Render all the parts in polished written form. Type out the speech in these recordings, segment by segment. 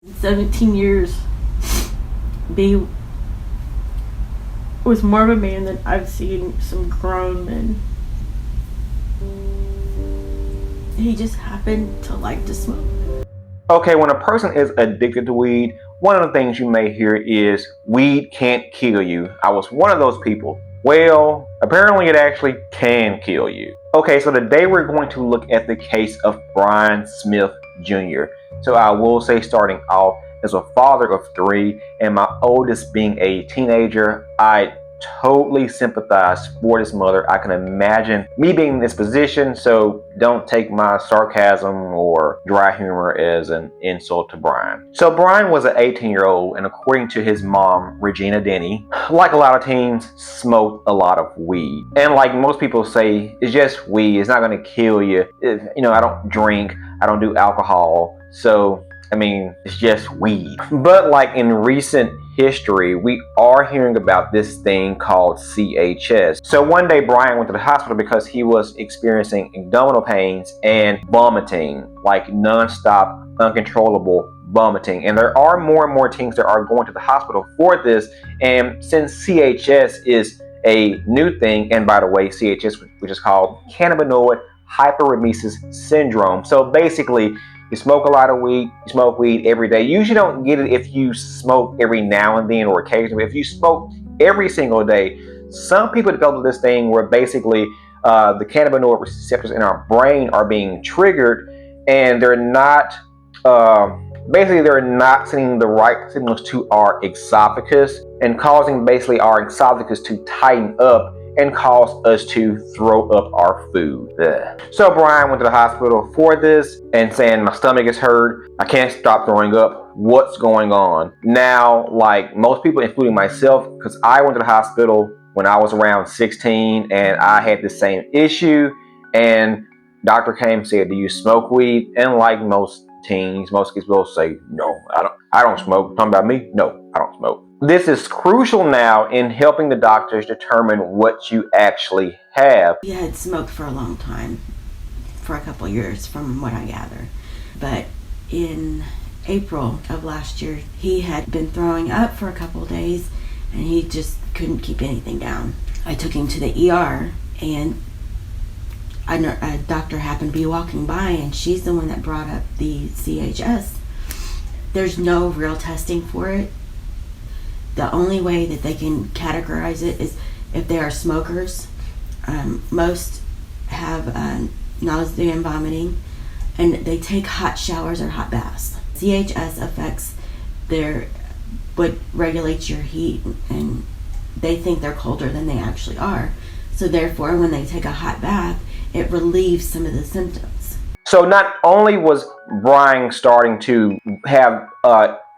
17 years, B was more of a man than I've seen some grown men. He just happened to like to smoke. Okay, when a person is addicted to weed, one of the things you may hear is, weed can't kill you. I was one of those people. Well, apparently it actually can kill you. Okay, so today we're going to look at the case of Brian Smith Jr. So I will say, starting off, as a father of 3 and my oldest being a teenager, I totally sympathize for this mother. I can imagine me being in this position, so don't take my sarcasm or dry humor as an insult to Brian. So Brian was an 18-year-old, and according to his mom, Regina Denny, like a lot of teens, smoked a lot of weed. And like most people say, it's just weed. It's not going to kill you. I don't drink. I don't do alcohol. So it's just weed. But like in recent history, we are hearing about this thing called CHS. So one day Brian went to the hospital because he was experiencing abdominal pains and vomiting, like non-stop, uncontrollable vomiting. And there are more and more teens that are going to the hospital for this. And since CHS is a new thing, and by the way, CHS, which is called cannabinoid hyperemesis syndrome. So basically, you smoke a lot of weed, you smoke weed every day. You usually don't get it if you smoke every now and then or occasionally. If you smoke every single day, some people go to this thing where basically the cannabinoid receptors in our brain are being triggered, and they're not sending the right signals to our esophagus and causing basically our esophagus to tighten up and cause us to throw up our food. Ugh. So Brian went to the hospital for this and saying, my stomach is hurt, I can't stop throwing up, what's going on? Now, like most people, including myself, because I went to the hospital when I was around 16 and I had the same issue, and doctor came and said, do you smoke weed? And like most teens, most kids will say, no, I don't smoke. Talking about me? No, I don't smoke. This is crucial now in helping the doctors determine what you actually have. He had smoked for a long time, for a couple years from what I gather. But in April of last year, he had been throwing up for a couple of days and he just couldn't keep anything down. I took him to the ER, and a doctor happened to be walking by, and she's the one that brought up the CHS. There's no real testing for it. The only way that they can categorize it is if they are smokers. Most have nausea and vomiting, and they take hot showers or hot baths. CHS affects what regulates your heat, and they think they're colder than they actually are. So therefore, when they take a hot bath, it relieves some of the symptoms. So not only was Brian starting to have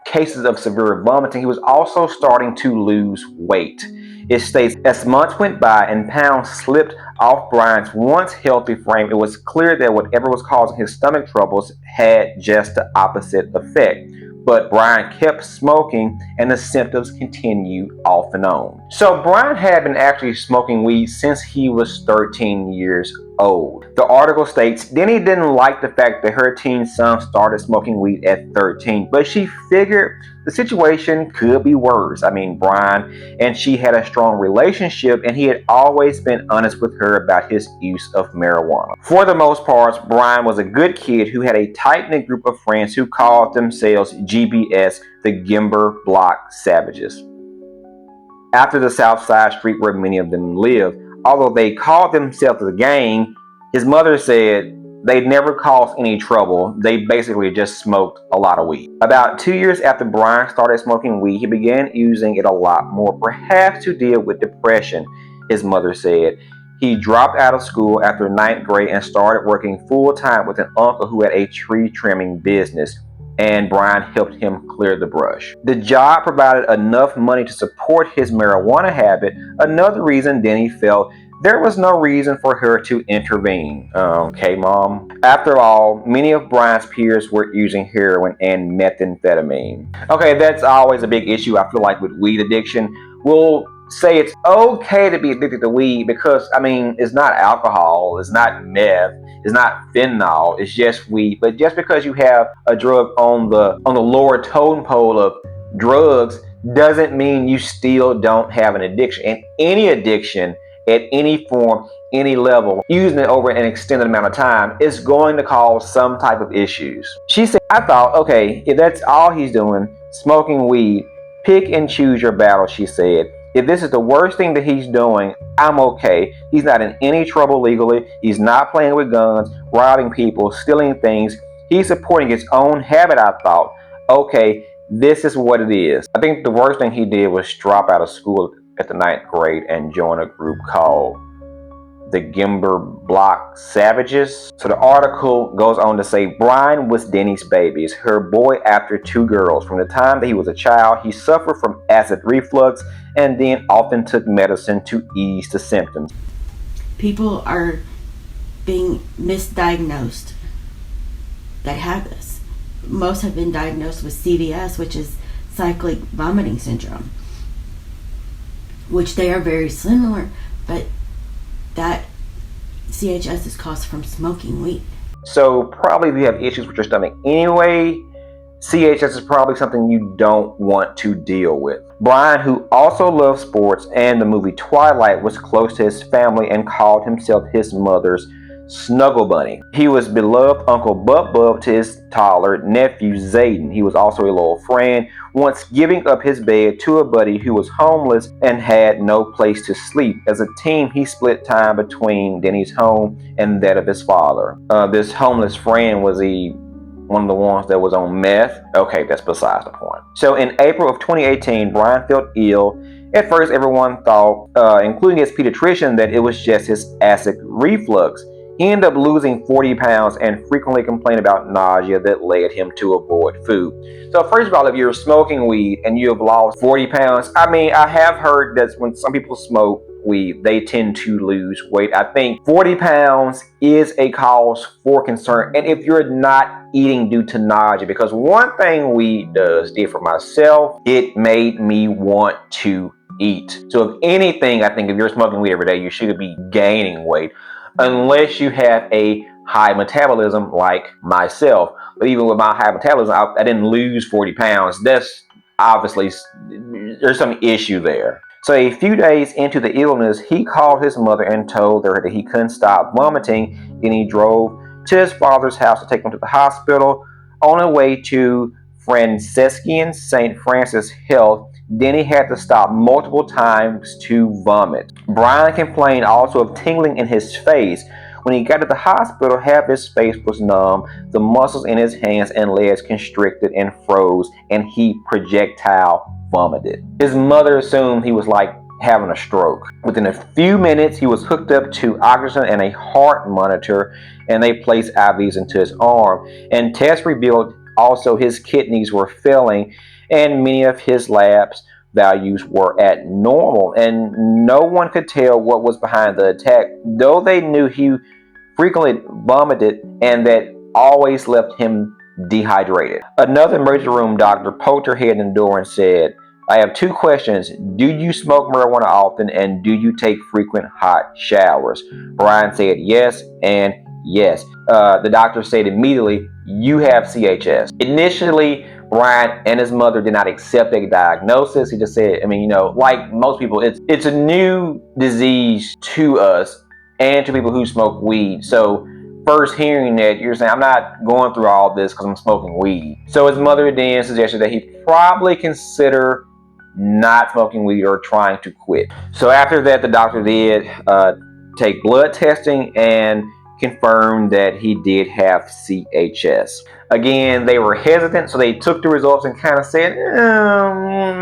cases of severe vomiting, he was also starting to lose weight. It states, as months went by and pounds slipped off Brian's once healthy frame, it was clear that whatever was causing his stomach troubles had just the opposite effect. But Brian kept smoking and the symptoms continued off and on. So Brian had been actually smoking weed since he was 13 years old. The article states, Denny didn't like the fact that her teen son started smoking weed at 13, but she figured the situation could be worse. Brian and she had a strong relationship, and he had always been honest with her about his use of marijuana. For the most part, Brian was a good kid who had a tight-knit group of friends who called themselves GBS, the Gimber Block Savages, after the South Side street where many of them lived. Although they called themselves a gang, his mother said they never caused any trouble. They basically just smoked a lot of weed. About 2 years after Brian started smoking weed, he began using it a lot more, perhaps to deal with depression, his mother said. He dropped out of school after 9th grade and started working full-time with an uncle who had a tree trimming business, and Brian helped him clear the brush. The job provided enough money to support his marijuana habit, another reason Denny felt there was no reason for her to intervene. Okay, Mom. After all, many of Brian's peers were using heroin and methamphetamine. Okay, that's always a big issue, I feel like, with weed addiction. We'll say it's okay to be addicted to weed because, it's not alcohol, it's not meth, It's not fentanyl. It's just weed. But just because you have a drug on the lower totem pole of drugs doesn't mean you still don't have an addiction. And any addiction at any form, any level, using it over an extended amount of time is going to cause some type of issues. She said, I thought, okay, if that's all he's doing, smoking weed, pick and choose your battle, she said. If this is the worst thing that he's doing, I'm okay. He's not in any trouble legally. He's not playing with guns, robbing people, stealing things. He's supporting his own habit, I thought. Okay, this is what it is. I think the worst thing he did was drop out of school at the 9th grade and join a group called the Gimber Block Savages. So the article goes on to say Brian was Denny's baby, her boy after 2 girls. From the time that he was a child, he suffered from acid reflux and then often took medicine to ease the symptoms. People are being misdiagnosed that have this. Most have been diagnosed with CVS, which is cyclic vomiting syndrome, which they are very similar, but that CHS is caused from smoking weed. So probably if you have issues with your stomach anyway, CHS is probably something you don't want to deal with. Brian, who also loves sports and the movie Twilight, was close to his family and called himself his mother's Snuggle Bunny. He was beloved Uncle Bub to his toddler nephew Zayden. He was also a loyal friend, once giving up his bed to a buddy who was homeless and had no place to sleep. As a teen, he split time between Denny's home and that of his father. This homeless friend was one of the ones that was on meth. Okay, that's besides the point. So in April of 2018, Brian felt ill. At first, everyone thought, including his pediatrician, that it was just his acid reflux. He ended up losing 40 pounds and frequently complained about nausea that led him to avoid food. So first of all, if you're smoking weed and you have lost 40 pounds, I mean, I have heard that when some people smoke weed, they tend to lose weight. I think 40 pounds is a cause for concern. And if you're not eating due to nausea, because one thing weed did for myself, it made me want to eat. So if anything, I think if you're smoking weed every day, you should be gaining weight. Unless you have a high metabolism like myself. But even with my high metabolism, I didn't lose 40 pounds. That's obviously, there's some issue there. So a few days into the illness, he called his mother and told her that he couldn't stop vomiting. Then he drove to his father's house to take him to the hospital. On the way to Franciscan St. Francis Health, Denny had to stop multiple times to vomit. Brian complained also of tingling in his face. When he got to the hospital, half his face was numb, the muscles in his hands and legs constricted and froze, and he projectile vomited. His mother assumed he was like having a stroke. Within a few minutes, he was hooked up to oxygen and a heart monitor, and they placed IVs into his arm. And tests revealed also his kidneys were failing, and many of his labs values were at normal, and no one could tell what was behind the attack, though they knew he frequently vomited and that always left him dehydrated. Another emergency room doctor poked her head in the door and said, I have 2 questions. Do you smoke marijuana often, and do you take frequent hot showers? Brian said yes and yes. The doctor said immediately, you have CHS. Initially, Brian and his mother did not accept a diagnosis. He just said, like most people, it's a new disease to us and to people who smoke weed. So first hearing that, you're saying, I'm not going through all this because I'm smoking weed. So his mother then suggested that he probably consider not smoking weed or trying to quit. So after that, the doctor did take blood testing and confirmed that he did have CHS. Again, they were hesitant, so they took the results and kind of said,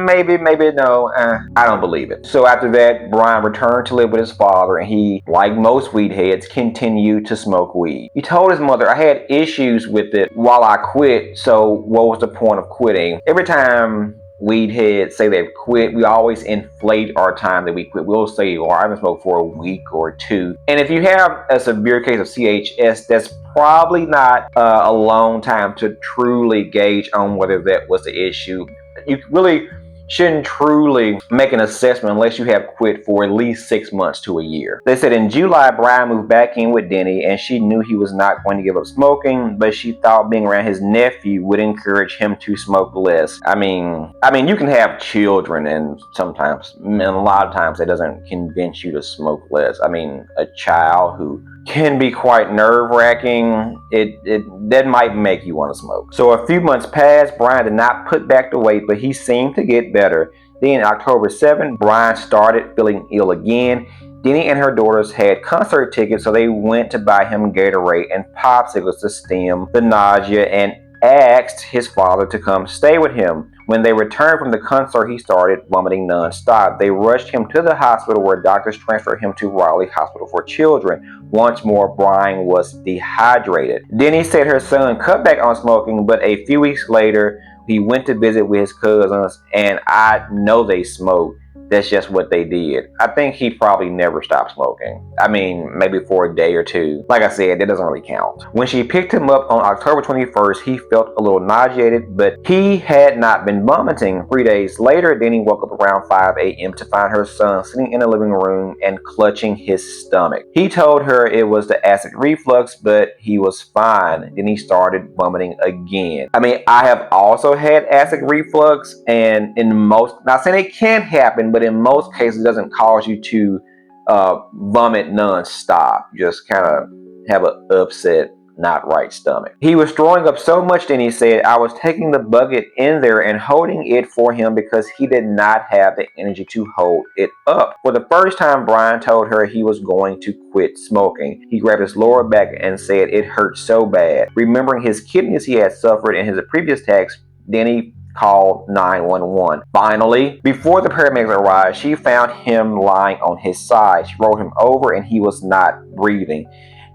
maybe no, I don't believe it. So after that, Brian returned to live with his father, and he, like most weed heads, continued to smoke weed. He told his mother, I had issues with it while I quit, so what was the point of quitting? Every time weed heads say they've quit, we always inflate our time that we quit. We'll say, I haven't smoked for a week or 2. And if you have a severe case of CHS, that's probably not a long time to truly gauge on whether that was the issue. You really shouldn't truly make an assessment unless you have quit for at least 6 months to a year. They said in July, Brian moved back in with Denny, and she knew he was not going to give up smoking, but she thought being around his nephew would encourage him to smoke less. I mean, you can have children, and sometimes, and a lot of times, it doesn't convince you to smoke less. I mean, a child who can be quite nerve-wracking. That might make you want to smoke. So a few months passed. Brian did not put back the weight, but he seemed to get better. Then October 7th, Brian started feeling ill again. Denny and her daughters had concert tickets, so they went to buy him Gatorade and popsicles to stem the nausea and asked his father to come stay with him. When they returned from the concert, he started vomiting nonstop. They rushed him to the hospital, where doctors transferred him to Raleigh Hospital for Children. Once more, Brian was dehydrated. Denny said her son cut back on smoking, but a few weeks later, he went to visit with his cousins, and I know they smoked. That's just what they did. I think he probably never stopped smoking. I mean, maybe for a day or two. Like I said, that doesn't really count. When she picked him up on October 21st, he felt a little nauseated, but he had not been vomiting. 3 days later, Denny woke up around 5 a.m. to find her son sitting in the living room and clutching his stomach. He told her it was the acid reflux, but he was fine. Then he started vomiting again. I mean, I have also had acid reflux, and not saying it can't happen, but in most cases, it doesn't cause you to vomit non-stop. Just kind of have an upset, not right stomach. He was throwing up so much, then he said, I was taking the bucket in there and holding it for him because he did not have the energy to hold it up. For the first time, Brian told her he was going to quit smoking. He grabbed his lower back and said it hurt so bad. Remembering his kidneys he had suffered in his previous attacks, Denny called 911. Finally, before the paramedics arrived, she found him lying on his side. She rolled him over and he was not breathing.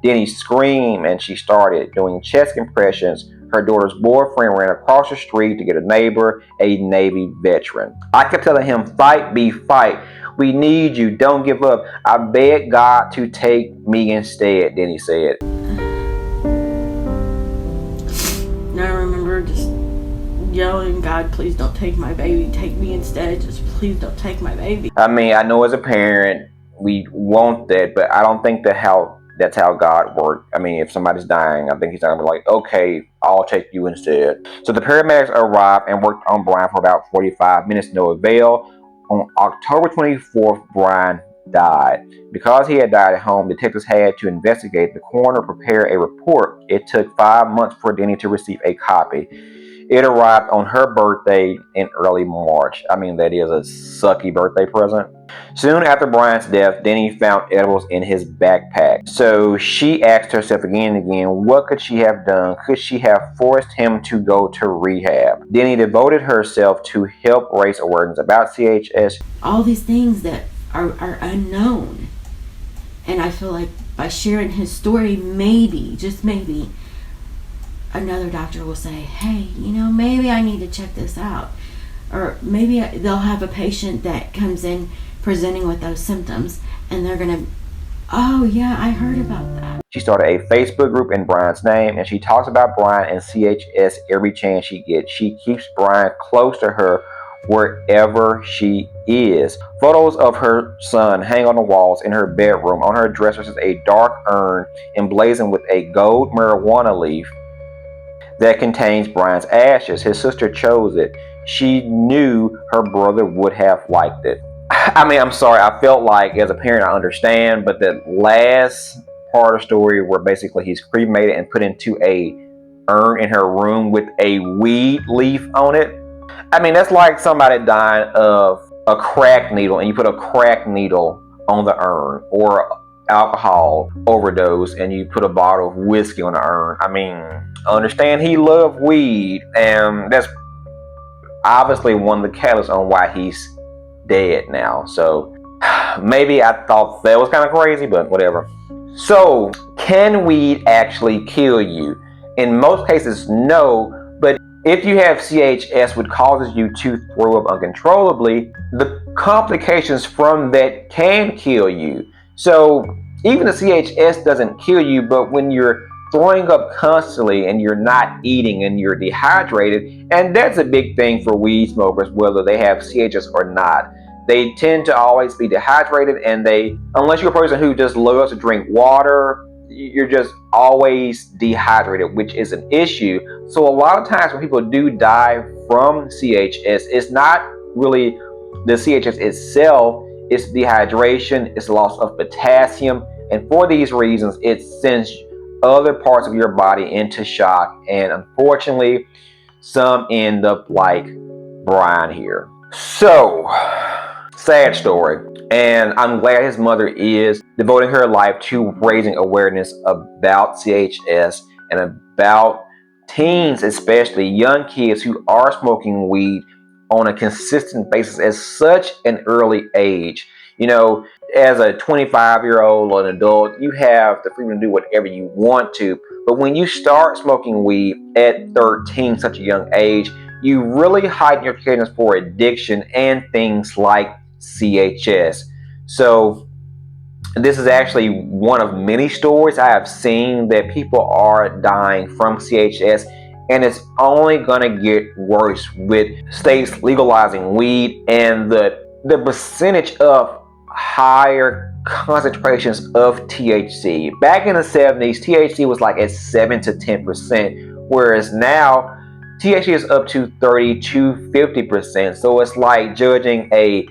Then he screamed and she started doing chest compressions. Her daughter's boyfriend ran across the street to get a neighbor, a Navy veteran. I kept telling him, fight, B, fight. We need you. Don't give up. I beg God to take me instead, Denny said. I remember just yelling, God, please don't take my baby. Take me instead. Just please don't take my baby. I mean, I know as a parent, we want that, but I don't think that's how God works. I mean, if somebody's dying, I think he's not going to be like, okay, I'll take you instead. So the paramedics arrived and worked on Brian for about 45 minutes, no avail. On October 24th, Brian died. Because he had died at home, detectives had to investigate. The coroner prepared a report. It took 5 months for Denny to receive a copy. It arrived on her birthday in early March. I mean, that is a sucky birthday present. Soon after Brian's death, Denny found edibles in his backpack. So she asked herself again and again, what could she have done? Could she have forced him to go to rehab? Denny devoted herself to help raise awareness about CHS. All these things that are unknown. And I feel like by sharing his story, maybe, just maybe, another doctor will say, hey, maybe I need to check this out. Or maybe they'll have a patient that comes in presenting with those symptoms and they're going to, oh yeah, I heard about that. She started a Facebook group in Brian's name, and she talks about Brian and CHS every chance she gets. She keeps Brian close to her wherever she is. Photos of her son hang on the walls in her bedroom. On her dresser is a dark urn emblazoned with a gold marijuana leaf that contains Brian's ashes. His sister chose it. She knew her brother would have liked it. I mean, I'm sorry, I felt like as a parent I understand, but the last part of the story where basically he's cremated and put into a urn in her room with a weed leaf on it. I mean, that's like somebody dying of a crack needle and you put a crack needle on the urn, or alcohol overdose and you put a bottle of whiskey on the urn. I mean, I understand he loved weed, and that's obviously one of the catalysts on why he's dead now. So maybe I thought that was kind of crazy, but whatever. So can weed actually kill you? In most cases, no, but if you have CHS, which causes you to throw up uncontrollably, the complications from that can kill you. So even the CHS doesn't kill you, but when you're throwing up constantly and you're not eating and you're dehydrated, and that's a big thing for weed smokers, whether they have CHS or not. They tend to always be dehydrated, and unless you're a person who just loves to drink water, you're just always dehydrated, which is an issue. So a lot of times when people do die from CHS, it's not really the CHS itself, it's dehydration, it's loss of potassium, and for these reasons, it sends other parts of your body into shock, and unfortunately, some end up like Brian here. So, sad story. And I'm glad his mother is devoting her life to raising awareness about CHS and about teens, especially young kids who are smoking weed on a consistent basis at such an early age. You know, as a 25-year-old or an adult, you have the freedom to do whatever you want to. But when you start smoking weed at 13, such a young age, you really heighten your chances for addiction and things like CHS. So this is actually one of many stories I have seen that people are dying from CHS, and it's only going to get worse with states legalizing weed and the percentage of higher concentrations of THC. Back in the 70s, THC was like at 7 to 10%, whereas now THC is up to 30 to 50%. So it's like judging a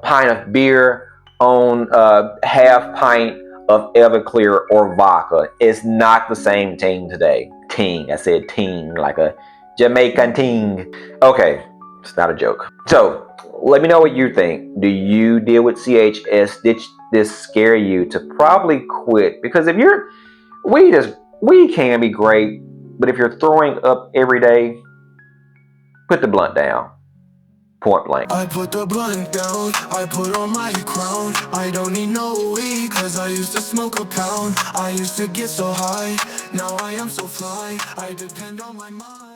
pint of beer on a half pint of Everclear or vodka. It's not the same thing today. Ting, I said ting, like a Jamaican ting. Okay, it's not a joke. So let me know what you think. Do you deal with CHS? Did this scare you to probably quit? Because if you're weed can be great, but if you're throwing up every day, put the blunt down. Point blank. I put the blunt down, I put on my crown. I don't need no weed, cause I used to smoke a pound. I used to get so high, now I am so fly. I depend on my mind.